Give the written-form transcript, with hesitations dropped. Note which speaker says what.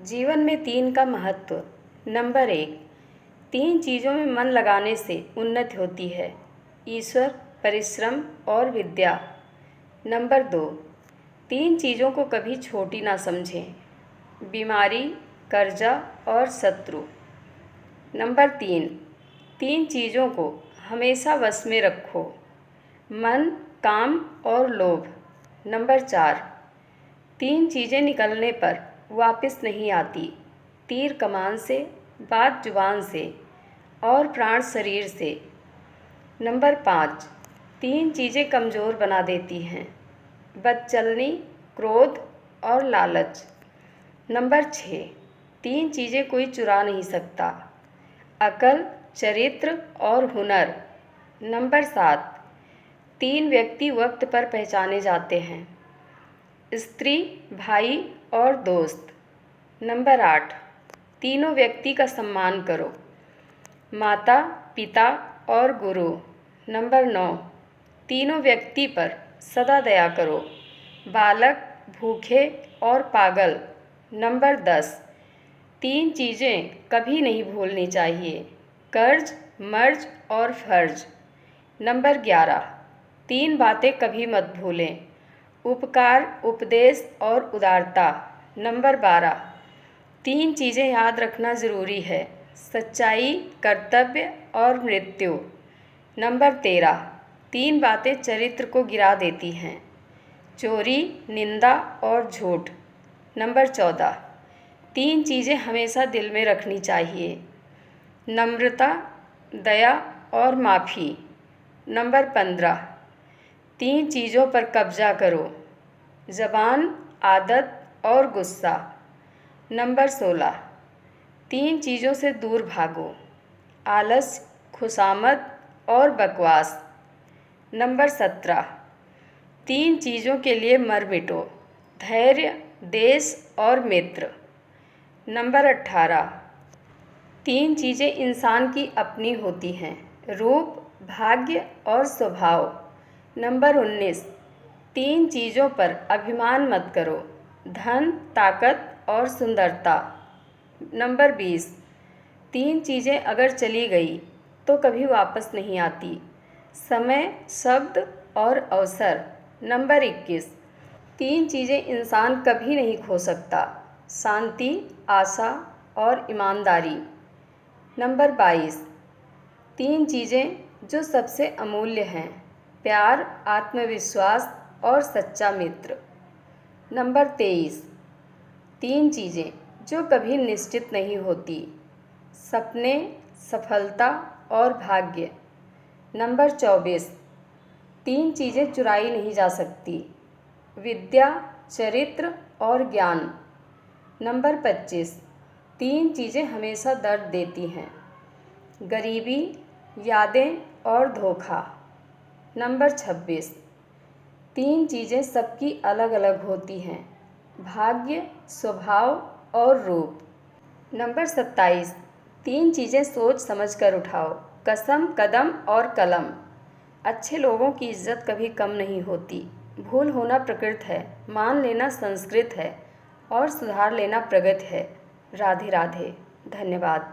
Speaker 1: जीवन में 3 का महत्व। नंबर 1, 3 चीज़ों में मन लगाने से उन्नति होती है, ईश्वर, परिश्रम और विद्या। नंबर 2, 3 चीज़ों को कभी छोटी ना समझें, बीमारी, कर्जा और शत्रु। नंबर 3, 3 चीज़ों को हमेशा वश में रखो, मन, काम और लोभ। नंबर 4, 3 चीज़ें निकलने पर वापस नहीं आती, तीर कमान से, बात जुबान से और प्राण शरीर से। नंबर 5, 3 चीज़ें कमज़ोर बना देती हैं, बदचलनी, क्रोध और लालच। नंबर 6, 3 चीज़ें कोई चुरा नहीं सकता, अकल, चरित्र और हुनर। नंबर 7, 3 व्यक्ति वक्त पर पहचाने जाते हैं, स्त्री, भाई और दोस्त। नंबर 8, तीनों व्यक्ति का सम्मान करो, माता, पिता और गुरु। नंबर 9, तीनों व्यक्ति पर सदा दया करो, बालक, भूखे और पागल। नंबर 10, 3 चीज़ें कभी नहीं भूलनी चाहिए, कर्ज, मर्ज और फर्ज। नंबर 11, 3 बातें कभी मत भूलें, उपकार, उपदेश और उदारता। नंबर 12, 3 चीज़ें याद रखना ज़रूरी है, सच्चाई, कर्तव्य और मृत्यु। नंबर 13, 3 बातें चरित्र को गिरा देती हैं, चोरी, निंदा और झूठ। नंबर 14, 3 चीज़ें हमेशा दिल में रखनी चाहिए, नम्रता, दया और माफ़ी। नंबर 15, 3 चीज़ों पर कब्जा करो, ज़बान, आदत और गुस्सा। नंबर 16, 3 चीज़ों से दूर भागो, आलस, खुशामद और बकवास। नंबर 17, 3 चीज़ों के लिए मर मिटो, धैर्य, देश और मित्र। नंबर 18, 3 चीज़ें इंसान की अपनी होती हैं, रूप, भाग्य और स्वभाव। नंबर 19, 3 चीज़ों पर अभिमान मत करो, धन, ताकत और सुंदरता। नंबर 20, 3 चीज़ें अगर चली गई तो कभी वापस नहीं आती, समय, शब्द और अवसर। नंबर 21, 3 चीज़ें इंसान कभी नहीं खो सकता, शांति, आशा और ईमानदारी। नंबर 22, 3 चीज़ें जो सबसे अमूल्य हैं, प्यार, आत्मविश्वास और सच्चा मित्र। नंबर 23, 3 चीज़ें जो कभी निश्चित नहीं होती, सपने, सफलता और भाग्य। नंबर 24, 3 चीज़ें चुराई नहीं जा सकती, विद्या, चरित्र और ज्ञान। नंबर 25, 3 चीज़ें हमेशा दर्द देती हैं, गरीबी, यादें और धोखा। नंबर 26, 3 चीज़ें सबकी अलग अलग होती हैं, भाग्य, स्वभाव और रूप। नंबर 27, 3 चीज़ें सोच समझ कर उठाओ, कसम, कदम और कलम। अच्छे लोगों की इज्जत कभी कम नहीं होती, भूल होना प्रकृत है, मान लेना संस्कृत है और सुधार लेना प्रगति है। राधे राधे। धन्यवाद।